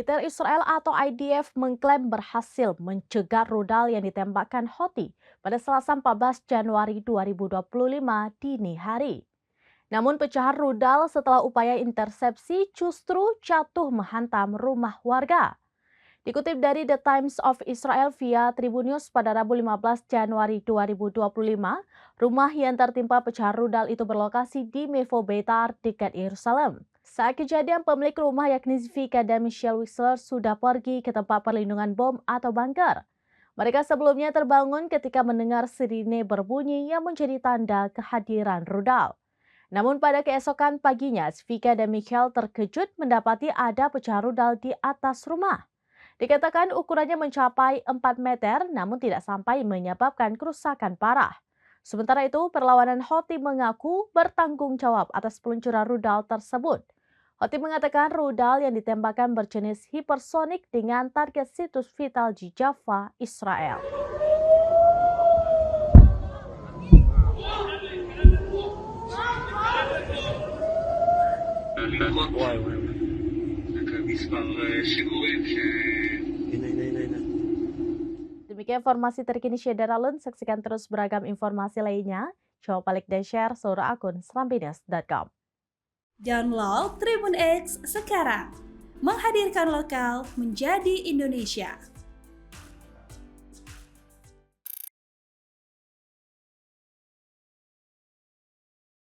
Militer Israel atau IDF mengklaim berhasil mencegat rudal yang ditembakkan Houthi pada Selasa 14 Januari 2025 dini hari. Namun pecahan rudal setelah upaya intersepsi justru jatuh menghantam rumah warga. Dikutip dari The Times of Israel via Tribun News pada Rabu 15 Januari 2025, rumah yang tertimpa pecahan rudal itu berlokasi di Mevo Beitar dekat Yerusalem. Saat kejadian, pemilik rumah yakni Zvika dan Michelle Whistler sudah pergi ke tempat perlindungan bom atau bunker. Mereka sebelumnya terbangun ketika mendengar sirine berbunyi yang menjadi tanda kehadiran rudal. Namun pada keesokan paginya, Zvika dan Michelle terkejut mendapati ada pecahan rudal di atas rumah. Dikatakan ukurannya mencapai 4 meter namun tidak sampai menyebabkan kerusakan parah. Sementara itu, perlawanan Houthi mengaku bertanggung jawab atas peluncuran rudal tersebut. Houthi mengatakan rudal yang ditembakkan berjenis hipersonik dengan target situs vital di Jaffa, Israel. Demikian informasi terkini Syedara Lun. Saksikan terus beragam informasi lainnya. Coba like dan share seluruh akun serambinews.com. Download Tribun X sekarang. Menghadirkan lokal menjadi Indonesia.